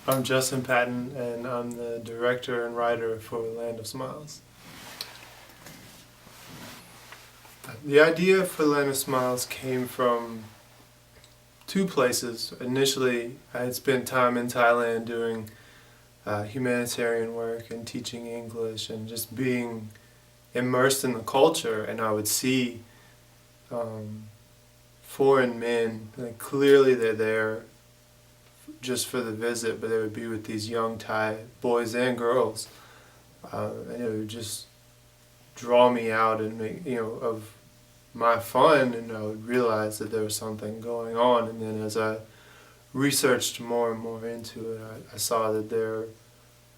I'm Justin Patten, and I'm the director and writer for Land of Smiles. The idea for Land of Smiles came from two places. Initially, I had spent time in Thailand doing humanitarian work and teaching English and just being immersed in the culture, and I would see um, foreign men, like clearly they're there just for the visit, but they would be with these young Thai boys and girls, and it would just draw me out and make of my fun, and I would realize that there was something going on. And then as I researched more and more into it, I saw that there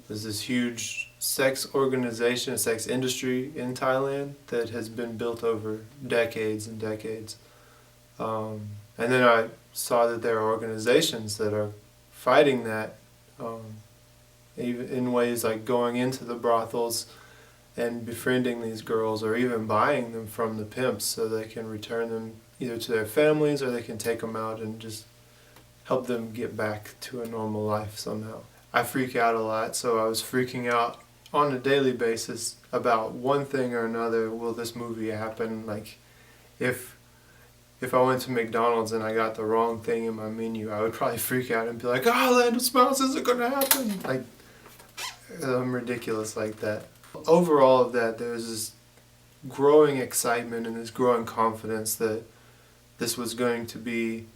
was this huge sex organization, sex industry in Thailand that has been built over decades and decades. And then I saw that there are organizations that are fighting that, even in ways like going into the brothels and befriending these girls, or even buying them from the pimps so they can return them either to their families, or they can take them out and just help them get back to a normal life somehow. I freak out a lot, so I was freaking out on a daily basis about one thing or another. Will this movie happen? Like, if I went to McDonald's and I got the wrong thing in my menu, I would probably freak out and be like, "Oh, Land of Smiles isn't gonna happen!" Like, I'm ridiculous like that. Overall of that, there's this growing excitement and this growing confidence that this was going to be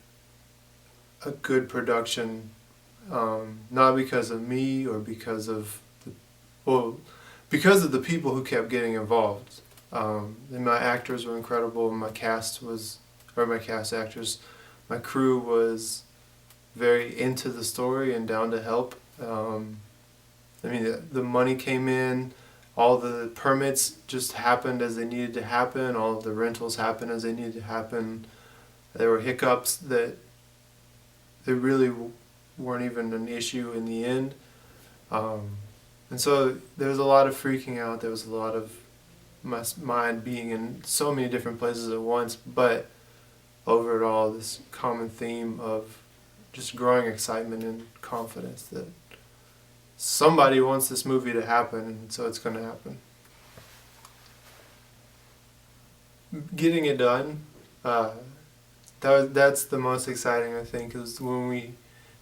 a good production, not because of me or because of because of the people who kept getting involved. And my actors were incredible. My cast actors, my crew was very into the story and down to help. I mean, the money came in, all the permits just happened as they needed to happen, all of the rentals happened as they needed to happen. There were hiccups that they really weren't even an issue in the end. And so there was a lot of freaking out, there was a lot of my mind being in so many different places at once, but overall this common theme of just growing excitement and confidence that somebody wants this movie to happen, and so it's going to happen. Getting it done, that's the most exciting, I think, is when we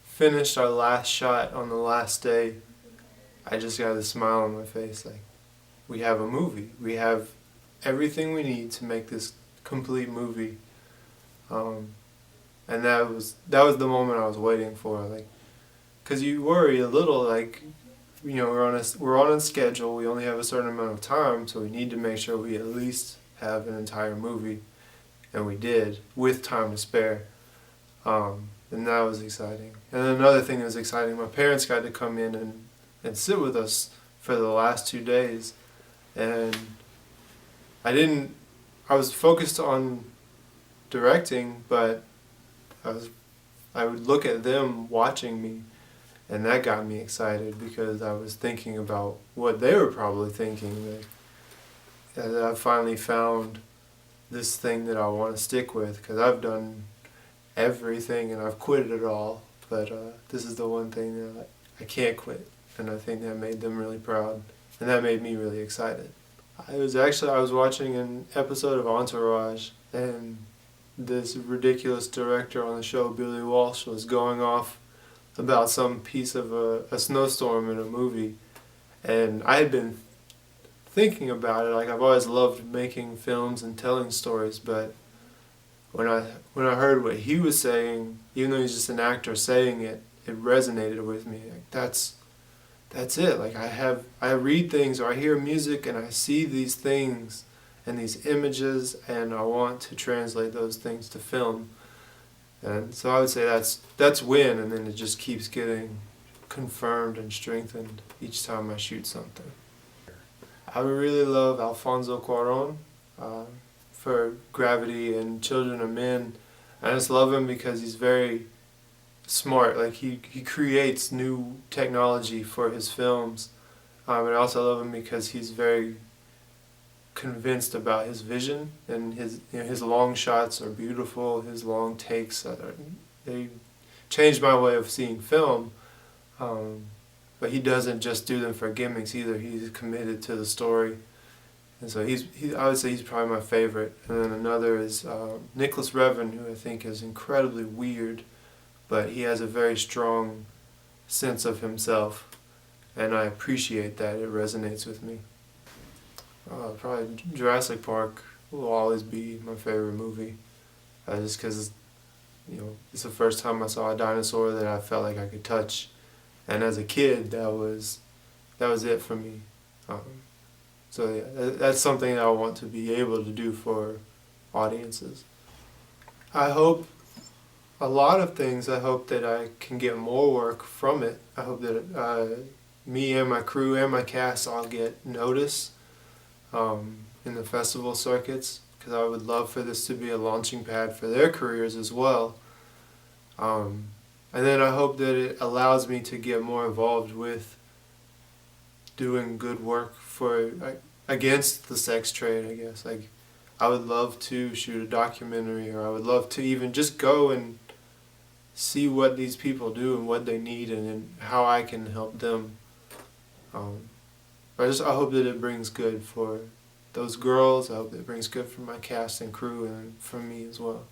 finished our last shot on the last day. I just got a smile on my face, like, we have a movie. We have everything we need to make this complete movie. And that was the moment I was waiting for, like, because you worry a little, like, we're on a schedule. We only have a certain amount of time, so we need to make sure we at least have an entire movie, and we did with time to spare. And that was exciting. And then another thing that was exciting, my parents got to come in and sit with us for the last 2 days, and I was focused on directing, but I would look at them watching me, and that got me excited because I was thinking about what they were probably thinking. That I finally found this thing that I want to stick with, because I've done everything and I've quit it all, but this is the one thing that I can't quit, and I think that made them really proud, and that made me really excited. I was watching an episode of Entourage, and this ridiculous director on the show, Billy Walsh, was going off about some piece of a snowstorm in a movie, and I had been thinking about it. Like, I've always loved making films and telling stories, but when I heard what he was saying, even though he's just an actor saying it, it resonated with me. Like, that's it. Like, I read things, or I hear music and I see these things and these images, and I want to translate those things to film. And so I would say that's win, and then it just keeps getting confirmed and strengthened each time I shoot something. I really love Alfonso Cuarón for Gravity and Children of Men. I just love him because he's very smart. Like, he creates new technology for his films. And I also love him because he's very convinced about his vision, and his long shots are beautiful. His long takes they changed my way of seeing film. But he doesn't just do them for gimmicks either. He's committed to the story. And so I would say he's probably my favorite. And then another is Nicholas Revan, who I think is incredibly weird, but he has a very strong sense of himself, and I appreciate that. It resonates with me. Probably Jurassic Park will always be my favorite movie, just because it's the first time I saw a dinosaur that I felt like I could touch, and as a kid that was it for me. So yeah, that's something that I want to be able to do for audiences. I hope a lot of things. I hope that I can get more work from it. I hope that me and my crew and my cast all get notice in the festival circuits, because I would love for this to be a launching pad for their careers as well. And then I hope that it allows me to get more involved with doing good work against the sex trade, I guess. Like, I would love to shoot a documentary, or I would love to even just go and see what these people do and what they need, and how I can help them. I hope that it brings good for those girls. I hope that it brings good for my cast and crew, and for me as well.